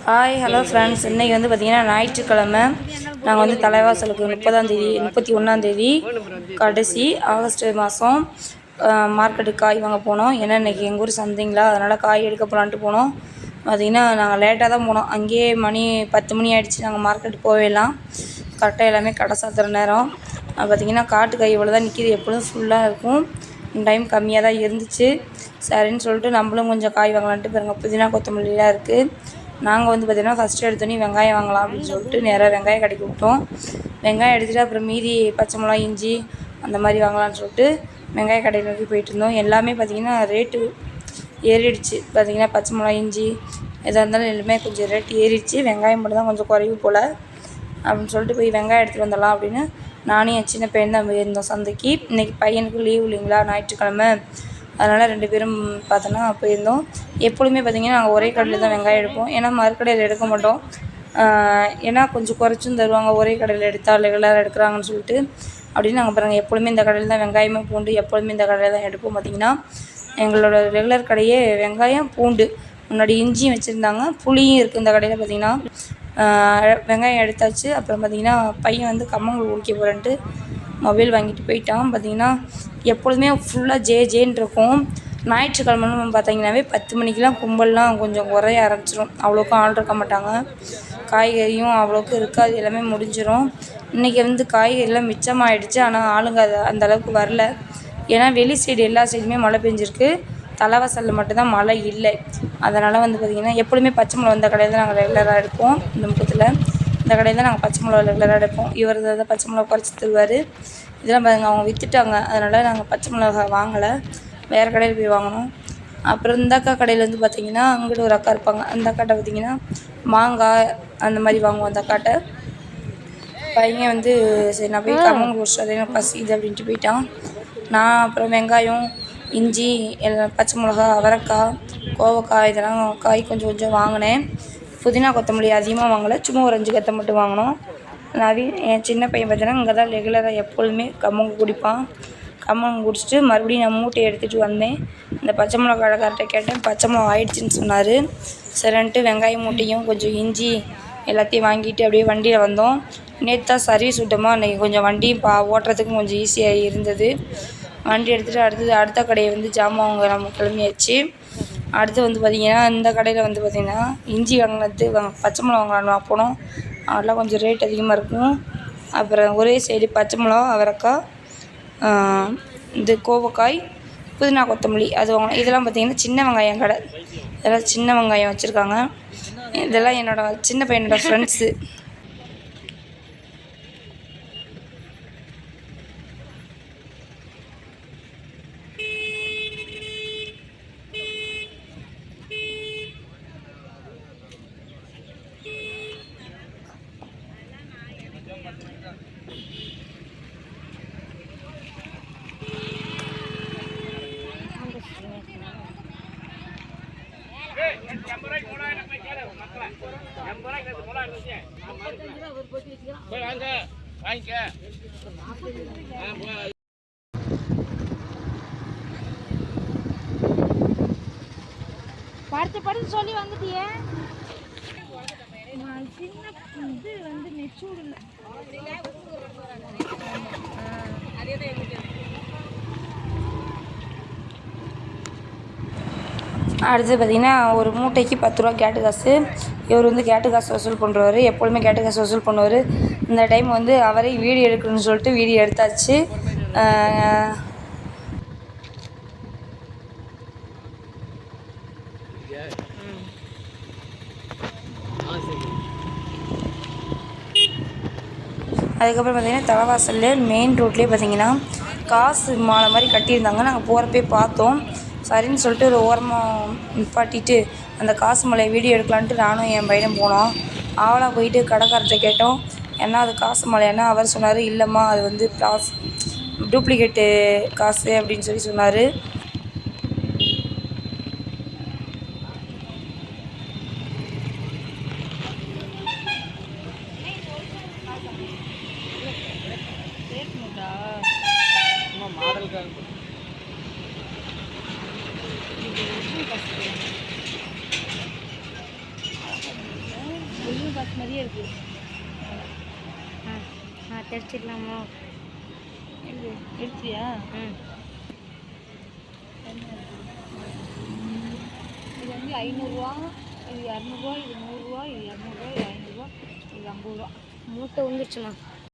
Hi hello friends, இன்றைக்கி வந்து பார்த்திங்கன்னா ஞாயிற்றுக்கிழமை. நாங்கள் வந்து தலைவாசலுக்கு 31 கடைசி ஆகஸ்ட் மாதம் மார்க்கெட்டுக்கு காய் வாங்க போனோம். ஏன்னா இன்றைக்கி எங்கள் ஊர் சந்தைங்களா, அதனால் காய் எடுக்க போகலான்ட்டு போனோம். பார்த்திங்கன்னா நாங்கள் லேட்டாக தான் போனோம். அங்கேயே மணி 10 மணி ஆகிடுச்சு. நாங்கள் மார்க்கெட்டு போவேலாம் கரெக்டாக எல்லாமே கடை சாத்துற நேரம். பார்த்திங்கன்னா காட்டு காய் இவ்வளோ தான் நிற்கிது. எப்பொழுதும் ஃபுல்லாக இருக்கும், டைம் கம்மியாக தான் இருந்துச்சு. சரின்னு சொல்லிட்டு நம்மளும் கொஞ்சம் காய் வாங்கலான்ட்டு பாருங்கள், புதினா கொத்தமல்லிலாம் இருக்குது. நாங்கள் வந்து பார்த்திங்கன்னா ஃபஸ்ட்டு எடுத்தோன்னே வெங்காயம் வாங்கலாம் அப்படின்னு சொல்லிட்டு நேராக வெங்காயம் கடைக்கு விட்டோம். வெங்காயம் எடுத்துகிட்டு அப்புறம் மீதி பச்சை மிளகா, இஞ்சி அந்த மாதிரி வாங்கலான்னு சொல்லிட்டு வெங்காய கடையில் நோக்கி போயிட்டுருந்தோம். எல்லாமே பார்த்திங்கன்னா ரேட்டு ஏறிடுச்சு. பார்த்திங்கன்னா பச்சை மிளகா, இஞ்சி எதாக இருந்தாலும் எல்லாமே கொஞ்சம் ரேட்டு ஏறிடுச்சு. வெங்காயம் மட்டும் தான் கொஞ்சம் குறைவு போல் அப்படின்னு சொல்லிட்டு போய் வெங்காயம் எடுத்துகிட்டு வந்துடலாம் அப்படின்னு நானும் என் சின்ன பையன் தான் போயிருந்தோம் சந்தைக்கு. இன்றைக்கி பையனுக்கு லீவ் இல்லைங்களா, ஞாயிற்றுக்கிழமை, அதனால் 2 பேரும் பார்த்தோன்னா போயிருந்தோம். எப்பொழுதுமே பார்த்திங்கன்னா நாங்கள் ஒரே கடையில் தான் வெங்காயம் எடுப்போம். ஏன்னா மறுக்கடையில் எடுக்க மாட்டோம். ஏன்னா கொஞ்சம் குறைச்சும் தருவாங்க, ஒரே கடையில் எடுத்தால் ரெகுலராக எடுக்கிறாங்கன்னு சொல்லிட்டு. அப்படின்னு நாங்கள் பாருங்கள் எப்பொழுதுமே இந்த கடையில் தான் வெங்காயமே பூண்டு எப்பொழுதுமே இந்த கடையில் தான் எடுப்போம். பார்த்திங்கன்னா எங்களோட ரெகுலர் கடையே வெங்காயம் பூண்டு, முன்னாடி இஞ்சியும் வச்சுருந்தாங்க, புளியும் இருக்குது இந்த கடையில். பார்த்திங்கன்னா வெங்காயம் எடுத்தாச்சு. அப்புறம் பார்த்திங்கன்னா பையன் வந்து கம்மங்கூழ் குடிக்க போகிறேன்ட்டு மொபைல் வாங்கிட்டு போயிட்டான். பார்த்திங்கன்னா எப்பொழுதுமே ஃபுல்லாக ஜேன்னு இருக்கும். ஞாயிற்றுக்கிழமைன்னு பார்த்திங்கனாவே 10 மணிக்கெலாம் கும்பல்லாம் கொஞ்சம் குறைய ஆரம்பிச்சிடும். அவ்வளோக்கும் ஆள் இருக்க மாட்டாங்க. காய்கறியும் அவ்வளோக்கும் இருக்காது, எல்லாமே முடிஞ்சிடும். இன்றைக்கி வந்து காய்கறிலாம் மிச்சமாகிடுச்சு. ஆனால் ஆளுங்க அந்தளவுக்கு வரல. ஏன்னா வெளி சைடு எல்லா சைடுமே மழை பெஞ்சிருக்கு, தலைவாசலில் மட்டும்தான் மழை இல்லை. அதனால் வந்து பார்த்திங்கன்னா எப்பொழுதுமே பச்சை மிளகா இந்த கடையில் தான் நாங்கள் ரெகுலராக எடுப்போம். இந்த முகத்தில் இந்த கடையில் தான் நாங்கள் பச்சை மிளகா ரெகுலராக எடுப்போம். இவர் தான் பச்சை மிளகா குறைச்சி தருவார். இதெல்லாம் பாருங்கள் அவங்க விற்றுட்டாங்க, அதனால் நாங்கள் பச்சை மிளகா வாங்கலை, வேறு கடையில் போய் வாங்கினோம். அப்புறம் இந்த அக்கா கடையில் வந்து பார்த்திங்கன்னா அங்கிட்ட ஒரு அக்கா இருப்பாங்க. அந்த அக்காட்ட பார்த்திங்கன்னா மாங்காய் அந்த மாதிரி வாங்குவோம். அந்த அக்காட்ட பையன் வந்து சரி நான் போய் கம்மங்கூழ் குடிச்சிட்டு அதே எனக்கு பசிக்குது அப்படின்ட்டு போயிட்டான். நான் அப்புறம் வெங்காயம், இஞ்சி, எல்லாம் பச்சை மிளகா, அவரைக்காய், கோவக்காய் இதெல்லாம் காய் கொஞ்சம் கொஞ்சம் வாங்கினேன். புதினா கொத்தமல்லி அதிகமாக வாங்கலை, சும்மா ஒரு 5 கத்தை மட்டும் வாங்கினோம். என் சின்ன பையன் பார்த்தீங்கன்னா இங்கே தான் ரெகுலராக எப்பொழுதுமே கம்மங்கூழ் குடிப்பான். கம்மங்கூழ் குடிச்சிட்டு மறுபடியும் நான் மூட்டையை எடுத்துகிட்டு வந்தேன். இந்த பச்சை மிளகா கடைக்கார்ட்ட கேட்டேன், பச்சை மிளகா ஆயிடுச்சுன்னு சொன்னார். சரின்ட்டு வெங்காயம் மூட்டையும் கொஞ்சம் இஞ்சி எல்லாத்தையும் வாங்கிட்டு அப்படியே வண்டியில் வந்தோம். நேற்று தான் சர்வீஸ் விட்டோமா, இன்றைக்கி கொஞ்சம் வண்டியும் ஓட்டுறதுக்கும் கொஞ்சம் ஈஸியாக இருந்தது. வண்டி எடுத்துகிட்டு அடுத்த கடையை வந்து ஜாமான் வாங்க நம்ம கிளம்பியாச்சு. அடுத்து வந்து பார்த்திங்கன்னா இந்த கடையில் வந்து பார்த்திங்கன்னா இஞ்சி வாங்கினது பச்சை மிளகா வாங்கலான்னு போனோம். அதெல்லாம் கொஞ்சம் ரேட் அதிகமாக இருக்கும். அப்புறம் ஒரே சைடு பச்சை மிளகா, அவரைக்காய், இந்த கோவக்காய், புதினா கொத்தமல்லி அது வாங்கணும். இதெல்லாம் பார்த்திங்கன்னா சின்ன வெங்காயம் கடை, இதெல்லாம் சின்ன வெங்காயம் வச்சுருக்காங்க. இதெல்லாம் என்னோடய சின்ன பையனோட ஃப்ரெண்ட்ஸு. படுத்து சொல்லி வந்துட்டியே. சின்ன இது வந்து நெச்சூடு இல்லை. அடுத்து பார்த்திங்கன்னா ஒரு மூட்டைக்கு 10 ரூபா கேட்டு காசு. இவர் வந்து கேட்டு காசு வசூல் பண்ணுறவர், எப்பொழுதுமே கேட்டு காசு வசூல் பண்ணுவார். இந்த டைம் வந்து அவரே வீடியோ எடுக்கணும்னு சொல்லிட்டு வீடியோ எடுத்தாச்சு. அதுக்கப்புறம் பார்த்திங்கன்னா தலைவாசல்ல மெயின் ரோட்லேயே பார்த்திங்கன்னா காசு மாலை மாதிரி கட்டியிருந்தாங்க. நாங்கள் போகிறப்பே பார்த்தோம். சரின்னு சொல்லிட்டு ஒரு ஓரமாக நிப்பாட்டிட்டு அந்த காசு மாலையை வீடியோ எடுக்கலான்ட்டு நானும் என் பையனும் போனோம். ஆவலாக போயிட்டு கடைக்காரர்கிட்ட கேட்டோம், ஏன்னா அது காசு மாலையானா. அவர் சொன்னார், இல்லைம்மா அது வந்து டூப்ளிகேட்டு காசு அப்படின்னு சொல்லி சொன்னார். ஒரிஜினல் காசு மாதிரியே இருக்குது. தெரிச்சிடலாமா? எடுத்தியா? இது வந்து 500ரூவா, இது 200ரூவா, இது 100ரூவா, இது 200ரூவா, இது 500ரூவா, இது 50 ரூபா. மூட்டை வந்துருச்சுமா?